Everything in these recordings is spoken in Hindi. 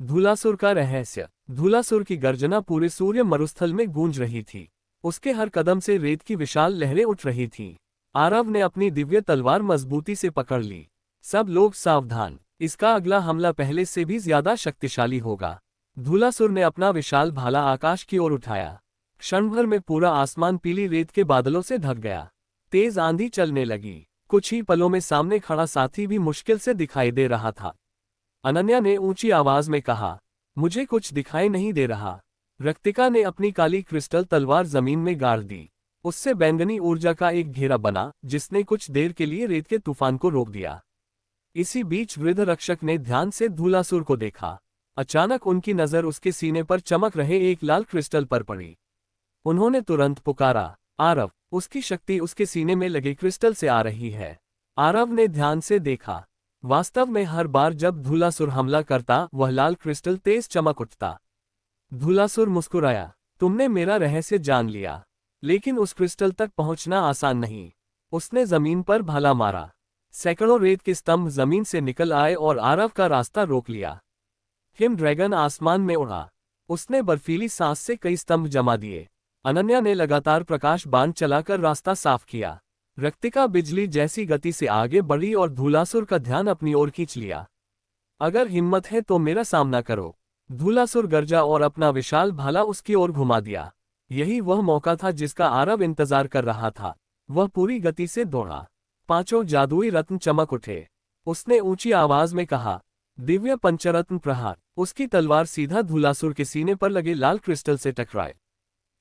धूलासुर का रहस्य। धूलासुर की गर्जना पूरे सूर्य मरुस्थल में गूंज रही थी। उसके हर कदम से रेत की विशाल लहरें उठ रही थीं। आरव ने अपनी दिव्य तलवार मजबूती से पकड़ ली। सब लोग सावधान, इसका अगला हमला पहले से भी ज्यादा शक्तिशाली होगा। धूलासुर ने अपना विशाल भाला आकाश की ओर उठाया। क्षण भर में पूरा आसमान पीली रेत के बादलों से ढक गया। तेज आंधी चलने लगी। कुछ ही पलों में सामने खड़ा साथी भी मुश्किल से दिखाई दे रहा था। अनन्या ने ऊंची आवाज में कहा, मुझे कुछ दिखाई नहीं दे रहा। रक्तिका ने अपनी काली क्रिस्टल तलवार जमीन में गाड़ दी। उससे बैंगनी ऊर्जा का एक घेरा बना, जिसने कुछ देर के लिए रेत के तूफान को रोक दिया। इसी बीच वृद्ध रक्षक ने ध्यान से धूलासुर को देखा। अचानक उनकी नजर उसके सीने पर चमक रहे एक लाल क्रिस्टल पर पड़ी। उन्होंने तुरंत पुकारा, आरव। उसकी शक्ति उसके सीने में लगे क्रिस्टल से आ रही है। आरव ने ध्यान से देखा। वास्तव में हर बार जब धूलासुर हमला करता, वह लाल क्रिस्टल तेज चमक उठता। धूलासुर मुस्कुराया, तुमने मेरा रहस्य जान लिया, लेकिन उस क्रिस्टल तक पहुंचना आसान नहीं। उसने जमीन पर भाला मारा। सैकड़ों रेत के स्तंभ जमीन से निकल आए और आरव का रास्ता रोक लिया। हिम ड्रैगन आसमान में उड़ा। उसने बर्फीली सांस से कई स्तंभ जमा दिए। अनन्या ने लगातार प्रकाश बाण चलाकर रास्ता साफ किया। रक्तिका बिजली जैसी गति से आगे बढ़ी और धूलासुर का ध्यान अपनी ओर खींच लिया। अगर हिम्मत है तो मेरा सामना करो। धूलासुर गरजा और अपना विशाल भाला उसकी ओर घुमा दिया। यही वह मौका था जिसका आरव इंतजार कर रहा था। वह पूरी गति से दौड़ा। पांचों जादुई रत्न चमक उठे। उसने ऊंची आवाज में कहा, दिव्य पंचरत्न प्रहार। उसकी तलवार सीधा धूलासुर के सीने पर लगे लाल क्रिस्टल से टकराए।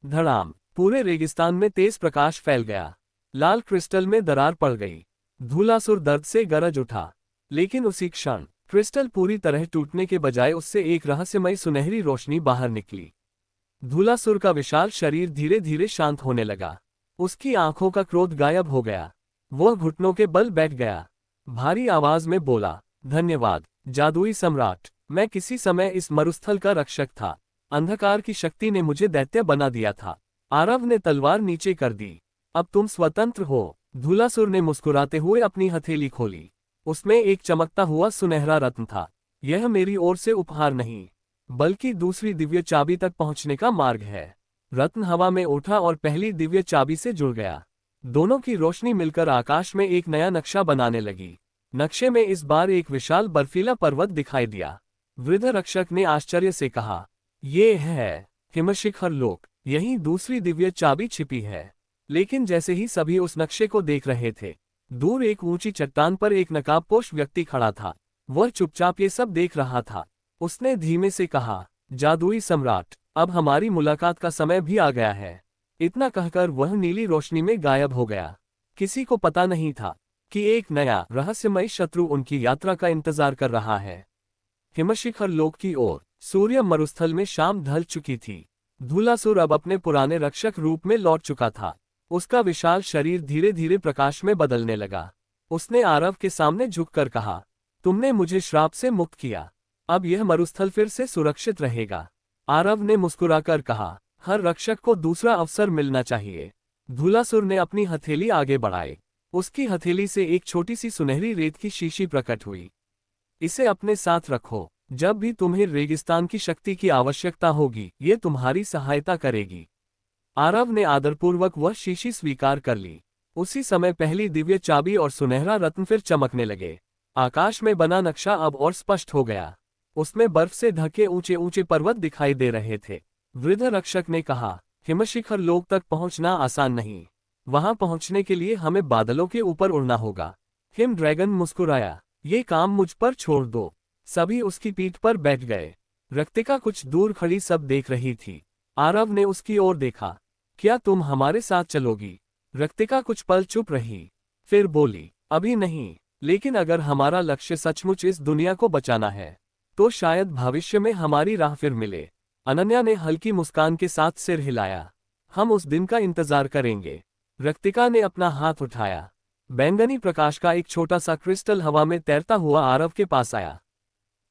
धड़ाम! पूरे रेगिस्तान में तेज प्रकाश फैल गया। लाल क्रिस्टल में दरार पड़ गई। धूलासुर दर्द से गरज उठा, लेकिन उसी क्षण क्रिस्टल पूरी तरह टूटने के बजाय उससे एक रहस्यमयी सुनहरी रोशनी बाहर निकली। धूलासुर का विशाल शरीर धीरे धीरे शांत होने लगा। उसकी आंखों का क्रोध गायब हो गया। वह घुटनों के बल बैठ गया। भारी आवाज में बोला, धन्यवाद जादुई सम्राट। मैं किसी समय इस मरुस्थल का रक्षक था। अंधकार की शक्ति ने मुझे दैत्य बना दिया था। आरव ने तलवार नीचे कर दी। अब तुम स्वतंत्र हो। धूलासुर ने मुस्कुराते हुए अपनी हथेली खोली। उसमें एक चमकता हुआ सुनहरा रत्न था। यह मेरी ओर से उपहार नहीं, बल्कि दूसरी दिव्य चाबी तक पहुंचने का मार्ग है। रत्न हवा में उठा और पहली दिव्य चाबी से जुड़ गया। दोनों की रोशनी मिलकर आकाश में एक नया नक्शा बनाने लगी। नक्शे में इस बार एक विशाल बर्फीला पर्वत दिखाई दिया। वृद्ध रक्षक ने आश्चर्य से कहा, ये है हिमशिखर लोक। यही दूसरी दिव्य चाबी छिपी है। लेकिन जैसे ही सभी उस नक्शे को देख रहे थे, दूर एक ऊंची चट्टान पर एक नकाबपोश व्यक्ति खड़ा था। वह चुपचाप ये सब देख रहा था। उसने धीमे से कहा, जादुई सम्राट, अब हमारी मुलाकात का समय भी आ गया है। इतना कहकर वह नीली रोशनी में गायब हो गया। किसी को पता नहीं था कि एक नया रहस्यमय शत्रु उनकी यात्रा का इंतजार कर रहा है। हिमशिखर लोक की ओर सूर्य मरुस्थल में शाम ढल चुकी थी। धूलासुर अब अपने पुराने रक्षक रूप में लौट चुका था। उसका विशाल शरीर धीरे धीरे प्रकाश में बदलने लगा। उसने आरव के सामने झुककर कहा, तुमने मुझे श्राप से मुक्त किया। अब यह मरुस्थल फिर से सुरक्षित रहेगा। आरव ने मुस्कुराकर कहा, हर रक्षक को दूसरा अवसर मिलना चाहिए। धूलासुर ने अपनी हथेली आगे बढ़ाई। उसकी हथेली से एक छोटी सी सुनहरी रेत की शीशी प्रकट हुई। इसे अपने साथ रखो। जब भी तुम्हें रेगिस्तान की शक्ति की आवश्यकता होगी, ये तुम्हारी सहायता करेगी। आरव ने आदरपूर्वक वह शीशी स्वीकार कर ली। उसी समय पहली दिव्य चाबी और सुनहरा रत्न फिर चमकने लगे। आकाश में बना नक्शा अब और स्पष्ट हो गया। उसमें बर्फ से ढके ऊंचे ऊंचे पर्वत दिखाई दे रहे थे। वृद्ध रक्षक ने कहा, हिमशिखर लोक तक पहुंचना आसान नहीं। वहां पहुंचने के लिए हमें बादलों के ऊपर उड़ना होगा। हिम ड्रैगन मुस्कुराया, ये काम मुझ पर छोड़ दो। सभी उसकी पीठ पर बैठ गए। रक्तिका कुछ दूर खड़ी सब देख रही थी। आरव ने उसकी ओर देखा, क्या तुम हमारे साथ चलोगी? रक्तिका कुछ पल चुप रही, फिर बोली, अभी नहीं, लेकिन अगर हमारा लक्ष्य सचमुच इस दुनिया को बचाना है, तो शायद भविष्य में हमारी राह फिर मिले। अनन्या ने हल्की मुस्कान के साथ सिर हिलाया, हम उस दिन का इंतजार करेंगे। रक्तिका ने अपना हाथ उठाया। बैंगनी प्रकाश का एक छोटा सा क्रिस्टल हवा में तैरता हुआ आरव के पास आया।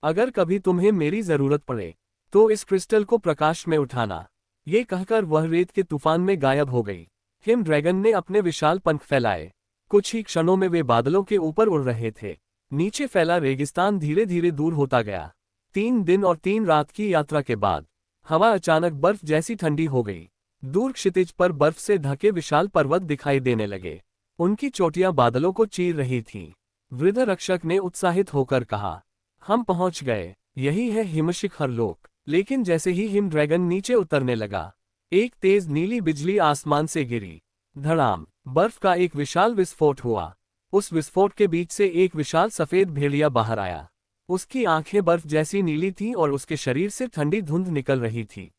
अगर कभी तुम्हें मेरी जरूरत पड़े, तो इस क्रिस्टल को प्रकाश में उठाना। ये कहकर वह रेत के तूफान में गायब हो गई। हिम ड्रैगन ने अपने विशाल पंख फैलाए। कुछ ही क्षणों में वे बादलों के ऊपर उड़ रहे थे। नीचे फैला रेगिस्तान धीरे धीरे दूर होता गया। 3 दिन और 3 रात की यात्रा के बाद हवा अचानक बर्फ जैसी ठंडी हो गई। दूर क्षितिज पर बर्फ से ढके विशाल पर्वत दिखाई देने लगे। उनकी चोटियां बादलों को चीर रही थीं। वृद्ध रक्षक ने उत्साहित होकर कहा, हम पहुंच गए, यही है हिमशिखर लोक। लेकिन जैसे ही हिम ड्रैगन नीचे उतरने लगा, एक तेज नीली बिजली आसमान से गिरी। धड़ाम, बर्फ का एक विशाल विस्फोट हुआ। उस विस्फोट के बीच से एक विशाल सफेद भेड़िया बाहर आया। उसकी आंखें बर्फ जैसी नीली थीं और उसके शरीर से ठंडी धुंध निकल रही थी।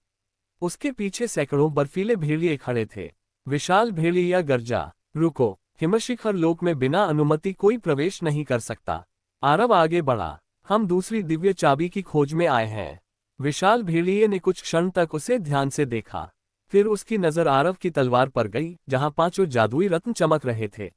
उसके पीछे सैकड़ों बर्फीले भेड़िए खड़े थे। विशाल भेड़िया गर्जा, रुको, हिमशिखर लोक में बिना अनुमति कोई प्रवेश नहीं कर सकता। आरव आगे बढ़ा, हम दूसरी दिव्य चाबी की खोज में आए हैं। विशाल भेड़िए ने कुछ क्षण तक उसे ध्यान से देखा। फिर उसकी नजर आरव की तलवार पर गई, जहां 5 जादुई रत्न चमक रहे थे।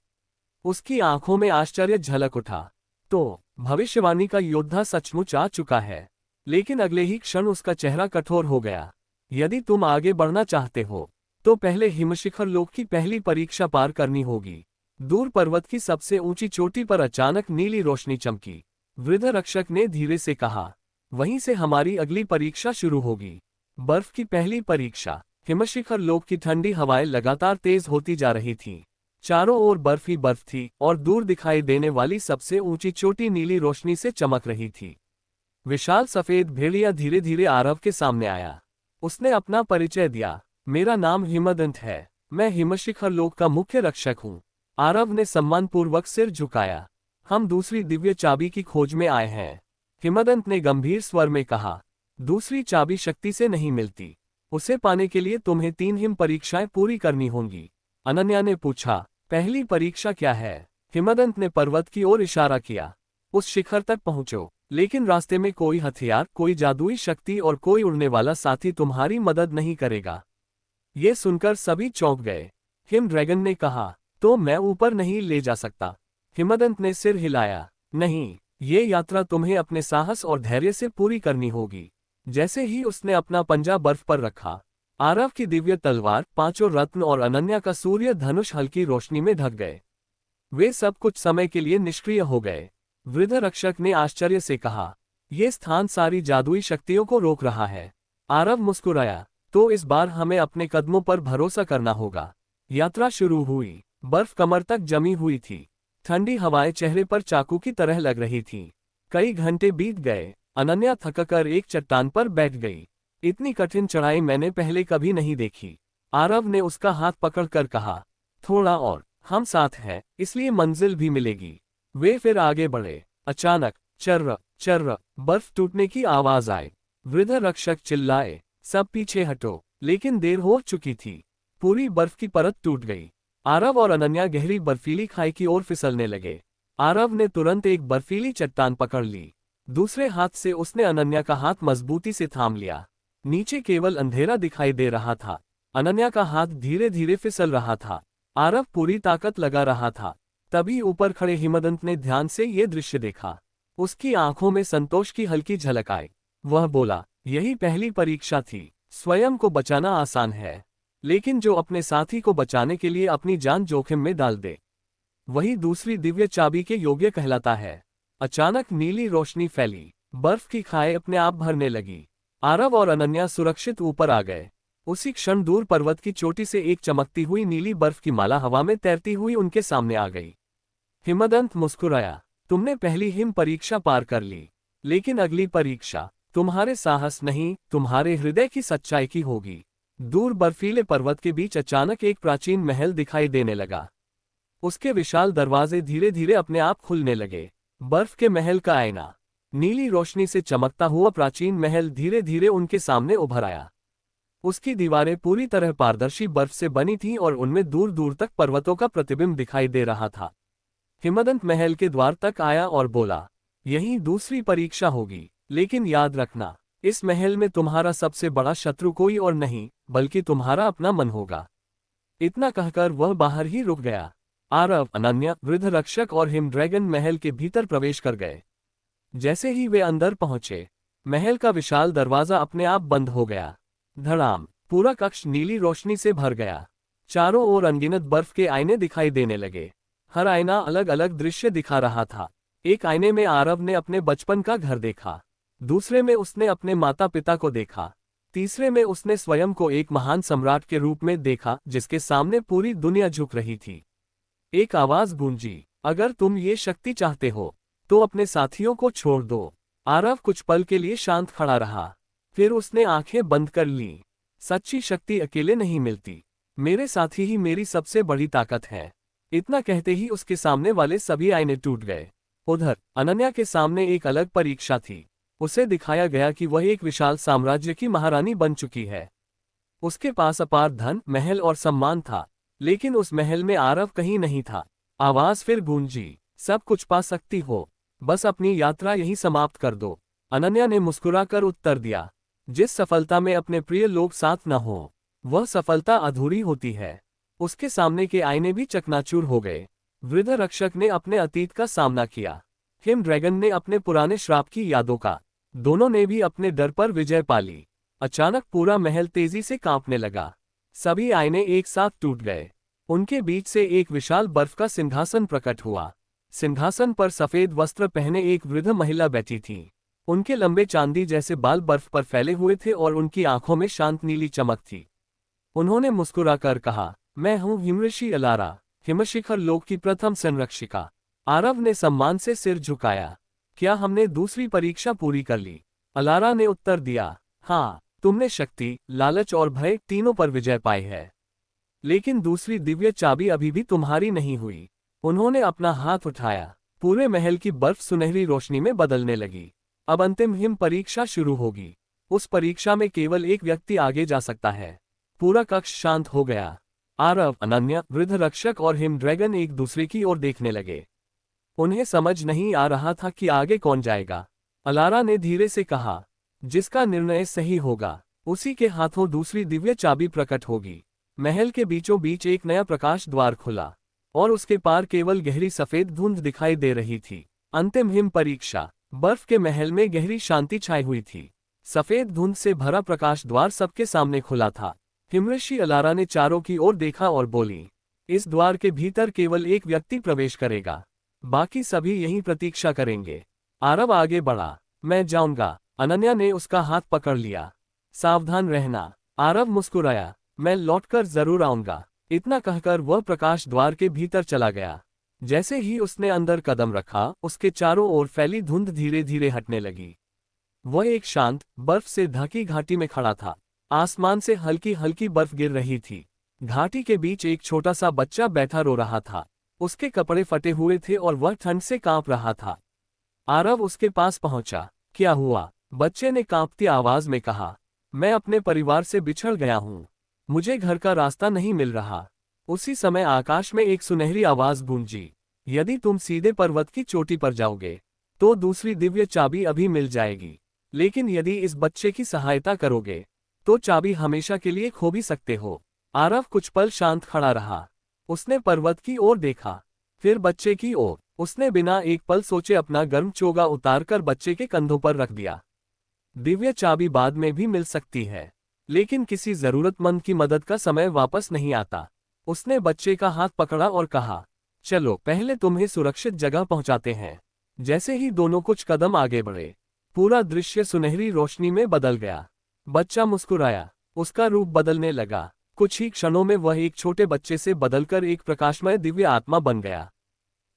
उसकी आंखों में आश्चर्य झलक उठा। तो भविष्यवाणी का योद्धा सचमुच आ चुका है। लेकिन अगले ही क्षण उसका चेहरा कठोर हो गया। यदि तुम आगे बढ़ना चाहते हो तो पहले हिमशिखर लोक की पहली परीक्षा पार करनी होगी। दूर पर्वत की सबसे ऊंची चोटी पर अचानक नीली रोशनी चमकी। वृद्ध रक्षक ने धीरे से कहा, वहीं से हमारी अगली परीक्षा शुरू होगी। बर्फ की पहली परीक्षा। हिमशिखर लोक की ठंडी हवाएं लगातार तेज होती जा रही थीं। चारों ओर बर्फ ही बर्फ थी और दूर दिखाई देने वाली सबसे ऊंची चोटी नीली रोशनी से चमक रही थी। विशाल सफेद भेड़िया धीरे धीरे आरव के सामने आया। उसने अपना परिचय दिया, मेरा नाम हिमदंत है, मैं हिमशिखर लोक का मुख्य रक्षक हूँ। आरव ने सम्मानपूर्वक सिर झुकाया, हम दूसरी दिव्य चाबी की खोज में आए हैं। हिमदंत ने गंभीर स्वर में कहा, दूसरी चाबी शक्ति से नहीं मिलती, उसे पाने के लिए तुम्हें 3 हिम परीक्षाएं पूरी करनी होंगी। अनन्या ने पूछा, पहली परीक्षा क्या है? हिमदंत ने पर्वत की ओर इशारा किया, उस शिखर तक पहुंचो, लेकिन रास्ते में कोई हथियार, कोई जादुई शक्ति और कोई उड़ने वाला साथी तुम्हारी मदद नहीं करेगा। ये सुनकर सभी चौंक गए। हिम ड्रैगन ने कहा, तो मैं ऊपर नहीं ले जा सकता? हिमदंत ने सिर हिलाया, नहीं, ये यात्रा तुम्हें अपने साहस और धैर्य से पूरी करनी होगी। जैसे ही उसने अपना पंजा बर्फ पर रखा, आरव की दिव्य तलवार, 5 रत्न और अनन्या का सूर्य धनुष हल्की रोशनी में ढक गए। वे सब कुछ समय के लिए निष्क्रिय हो गए। वृद्ध रक्षक ने आश्चर्य से कहा, यह स्थान सारी जादुई शक्तियों को रोक रहा है। आरव मुस्कुराया, तो इस बार हमें अपने कदमों पर भरोसा करना होगा। यात्रा शुरू हुई। बर्फ कमर तक जमी हुई थी। ठंडी हवाएं चेहरे पर चाकू की तरह लग रही थीं। कई घंटे बीत गए। अनन्या थककर एक चट्टान पर बैठ गई। इतनी कठिन चढ़ाई मैंने पहले कभी नहीं देखी। आरव ने उसका हाथ पकड़कर कहा, थोड़ा और, हम साथ हैं, इसलिए मंजिल भी मिलेगी। वे फिर आगे बढ़े। अचानक चर्र चर्र बर्फ टूटने की आवाज आई। वृद्ध रक्षक चिल्लाए, सब पीछे हटो, लेकिन देर हो चुकी थी। पूरी बर्फ की परत टूट गई। आरव और अनन्या गहरी बर्फीली खाई की ओर फिसलने लगे। आरव ने तुरंत एक बर्फीली चट्टान पकड़ ली। दूसरे हाथ से उसने अनन्या का हाथ मजबूती से थाम लिया। नीचे केवल अंधेरा दिखाई दे रहा था। अनन्या का हाथ धीरे धीरे फिसल रहा था। आरव पूरी ताकत लगा रहा था। तभी ऊपर खड़े हिमदंत ने ध्यान से ये दृश्य देखा। उसकी आंखों में संतोष की हल्की झलक आई। वह बोला, यही पहली परीक्षा थी। स्वयं को बचाना आसान है, लेकिन जो अपने साथी को बचाने के लिए अपनी जान जोखिम में डाल दे, वही दूसरी दिव्य चाबी के योग्य कहलाता है। अचानक नीली रोशनी फैली। बर्फ की खाई अपने आप भरने लगी। आरव और अनन्या सुरक्षित ऊपर आ गए। उसी क्षण दूर पर्वत की चोटी से एक चमकती हुई नीली बर्फ की माला हवा में तैरती हुई उनके सामने आ गई। हिमदंत मुस्कुराया, तुमने पहली हिम परीक्षा पार कर ली, लेकिन अगली परीक्षा तुम्हारे साहस नहीं, तुम्हारे हृदय की सच्चाई की होगी। दूर बर्फीले पर्वत के बीच अचानक एक प्राचीन महल दिखाई देने लगा। उसके विशाल दरवाजे धीरे धीरे अपने आप खुलने लगे। बर्फ के महल का आईना, नीली रोशनी से चमकता हुआ प्राचीन महल धीरे धीरे उनके सामने उभर आया। उसकी दीवारें पूरी तरह पारदर्शी बर्फ से बनी थीं और उनमें दूर दूर तक पर्वतों का प्रतिबिंब दिखाई दे रहा था। हिमदंत महल के द्वार तक आया और बोला, यही दूसरी परीक्षा होगी, लेकिन याद रखना, इस महल में तुम्हारा सबसे बड़ा शत्रु कोई और नहीं, बल्कि तुम्हारा अपना मन होगा। इतना कहकर वह बाहर ही रुक गया। आरव, अनन्या, वृद्ध रक्षक और हिम ड्रैगन महल के भीतर प्रवेश कर गए। जैसे ही वे अंदर पहुंचे, महल का विशाल दरवाजा अपने आप बंद हो गया। धड़ाम, पूरा कक्ष नीली रोशनी से भर गया। चारों ओर अनगिनत बर्फ के आईने दिखाई देने लगे। हर आईना अलग अलग दृश्य दिखा रहा था। एक आईने में आरव ने अपने बचपन का घर देखा। दूसरे में उसने अपने माता पिता को देखा। तीसरे में उसने स्वयं को एक महान सम्राट के रूप में देखा जिसके सामने पूरी दुनिया झुक रही थी। एक आवाज गूंजी, अगर तुम ये शक्ति चाहते हो तो अपने साथियों को छोड़ दो। आरव कुछ पल के लिए शांत खड़ा रहा, फिर उसने आंखें बंद कर लीं। सच्ची शक्ति अकेले नहीं मिलती, मेरे साथी ही मेरी सबसे बड़ी ताकत है। इतना कहते ही उसके सामने वाले सभी आईने टूट गए। उधर अनन्या के सामने एक अलग परीक्षा थी। उसे दिखाया गया कि वह एक विशाल साम्राज्य की महारानी बन चुकी है। उसके पास अपार धन, महल और सम्मान था, लेकिन उस महल में आरव कहीं नहीं था। आवाज फिर गूंजी, सब कुछ पा सकती हो, बस अपनी यात्रा यहीं समाप्त कर दो। अनन्या ने मुस्कुराकर उत्तर दिया, जिस सफलता में अपने प्रिय लोग साथ न हो, वह सफलता अधूरी होती है। उसके सामने के आईने भी चकनाचूर हो गए। वृद्ध रक्षक ने अपने अतीत का सामना किया, हिम ड्रैगन ने अपने पुराने श्राप की यादों का। दोनों ने भी अपने डर पर विजय पाली। अचानक पूरा महल तेजी से कांपने लगा। सभी आईने एक साथ टूट गए। उनके बीच से एक विशाल बर्फ का सिंहासन प्रकट हुआ। सिंहासन पर सफेद वस्त्र पहने एक वृद्ध महिला बैठी थी। उनके लंबे चांदी जैसे बाल बर्फ पर फैले हुए थे और उनकी आंखों में शांत नीली चमक थी। उन्होंने मुस्कुराकर कहा, मैं हूँ हिमऋषि अलारा, हिमशिखर लोक की प्रथम संरक्षिका। आरव ने सम्मान से सिर झुकाया, क्या हमने दूसरी परीक्षा पूरी कर ली? अलारा ने उत्तर दिया, हाँ, तुमने शक्ति, लालच और भय तीनों पर विजय पाई है, लेकिन दूसरी दिव्य चाबी अभी भी तुम्हारी नहीं हुई। उन्होंने अपना हाथ उठाया, पूरे महल की बर्फ सुनहरी रोशनी में बदलने लगी। अब अंतिम हिम परीक्षा शुरू होगी। उस परीक्षा में केवल एक व्यक्ति आगे जा सकता है। पूरा कक्ष शांत हो गया। आरव, अनन्या, वृद्ध रक्षक और हिम ड्रैगन एक दूसरे की ओर देखने लगे। उन्हें समझ नहीं आ रहा था कि आगे कौन जाएगा। अलारा ने धीरे से कहा, जिसका निर्णय सही होगा उसी के हाथों दूसरी दिव्य चाबी प्रकट होगी। महल के बीचों बीच एक नया प्रकाश द्वार खुला और उसके पार केवल गहरी सफेद धुंध दिखाई दे रही थी। अंतिम हिम परीक्षा। बर्फ के महल में गहरी शांति छाई हुई थी। सफेद धुंध से भरा प्रकाश द्वार सबके सामने खुला था। हिमऋषि अलारा ने चारों की ओर देखा और बोली, इस द्वार के भीतर केवल एक व्यक्ति प्रवेश करेगा, बाकी सभी यहीं प्रतीक्षा करेंगे। आरव आगे बढ़ा, मैं जाऊंगा। अनन्या ने उसका हाथ पकड़ लिया, सावधान रहना। आरव मुस्कुराया, मैं लौटकर जरूर आऊंगा। इतना कहकर वह प्रकाश द्वार के भीतर चला गया। जैसे ही उसने अंदर कदम रखा, उसके चारों ओर फैली धुंध धीरे धीरे हटने लगी। वह एक शांत, बर्फ से ढकी घाटी में खड़ा था। आसमान से हल्की हल्की बर्फ गिर रही थी। घाटी के बीच एक छोटा सा बच्चा बैठा रो रहा था। उसके कपड़े फटे हुए थे और वह ठंड से कांप रहा था। आरव उसके पास पहुंचा, क्या हुआ? बच्चे ने कांपती आवाज में कहा, मैं अपने परिवार से बिछड़ गया हूं, मुझे घर का रास्ता नहीं मिल रहा। उसी समय आकाश में एक सुनहरी आवाज गूंजी, यदि तुम सीधे पर्वत की चोटी पर जाओगे तो दूसरी दिव्य चाबी अभी मिल जाएगी, लेकिन यदि इस बच्चे की सहायता करोगे तो चाबी हमेशा के लिए खो भी सकते हो। आरव कुछ पल शांत खड़ा रहा। उसने पर्वत की ओर देखा, फिर बच्चे की ओर। उसने बिना एक पल सोचे अपना गर्म चोगा उतारकर बच्चे के कंधों पर रख दिया। दिव्य चाबी बाद में भी मिल सकती है, लेकिन किसी जरूरतमंद की मदद का समय वापस नहीं आता। उसने बच्चे का हाथ पकड़ा और कहा, चलो पहले तुम्हें सुरक्षित जगह पहुंचाते हैं। जैसे ही दोनों कुछ कदम आगे बढ़े, पूरा दृश्य सुनहरी रोशनी में बदल गया। बच्चा मुस्कुराया, उसका रूप बदलने लगा। कुछ ही क्षणों में वह एक छोटे बच्चे से बदलकर एक प्रकाशमय दिव्य आत्मा बन गया।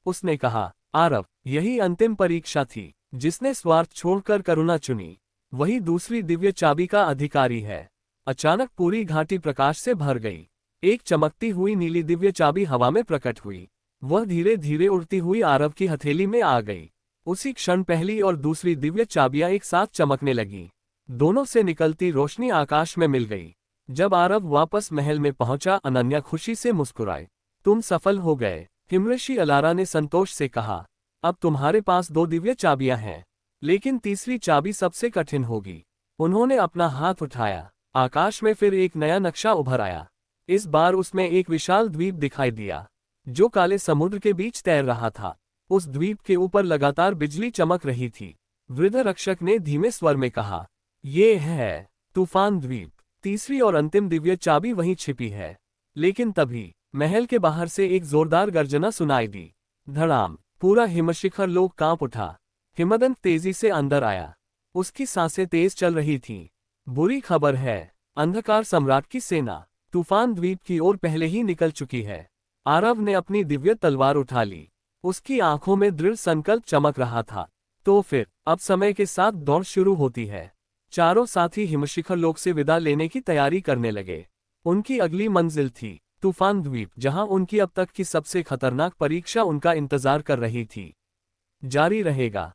उसने कहा, आरव, यही अंतिम परीक्षा थी। जिसने स्वार्थ छोड़कर करुणा चुनी, वही दूसरी दिव्य चाबी का अधिकारी है। अचानक पूरी घाटी प्रकाश से भर गई। एक चमकती हुई नीली दिव्य चाबी हवा में प्रकट हुई। वह धीरे धीरे उड़ती हुई आरव की हथेली में आ गई। उसी क्षण पहली और दूसरी दिव्य चाबियां एक साथ चमकने लगीं। दोनों से निकलती रोशनी आकाश में मिल गई। जब आरव वापस महल में पहुंचा, अनन्या खुशी से मुस्कुराई, तुम सफल हो गए। हिमऋषि अलारा ने संतोष से कहा, अब तुम्हारे पास 2 दिव्य चाबियां हैं, लेकिन तीसरी चाबी सबसे कठिन होगी। उन्होंने अपना हाथ उठाया। आकाश में फिर एक नया नक्शा उभर आया। इस बार उसमें एक विशाल द्वीप दिखाई दिया, जो काले समुद्र के बीच तैर रहा था। उस द्वीप के ऊपर लगातार बिजली चमक रही थी। वृद्ध रक्षक ने धीमे स्वर में कहा, ये है तूफान द्वीप। तीसरी और अंतिम दिव्य चाबी वहीं छिपी है। लेकिन तभी महल के बाहर से एक जोरदार गर्जना सुनाई दी। धड़ाम! पूरा हिमशिखर लोक कांप उठा। हिमदंत तेजी से अंदर आया। उसकी सांसें तेज चल रही थीं। बुरी खबर है, अंधकार सम्राट की सेना तूफान द्वीप की ओर पहले ही निकल चुकी है। आरव ने अपनी दिव्य तलवार उठा ली। उसकी आंखों में दृढ़ संकल्प चमक रहा था। तो फिर अब समय के साथ दौड़ शुरू होती है। चारों साथी हिमशिखर लोक से विदा लेने की तैयारी करने लगे। उनकी अगली मंजिल थी तूफान द्वीप, जहां उनकी अब तक की सबसे खतरनाक परीक्षा उनका इंतजार कर रही थी। जारी रहेगा।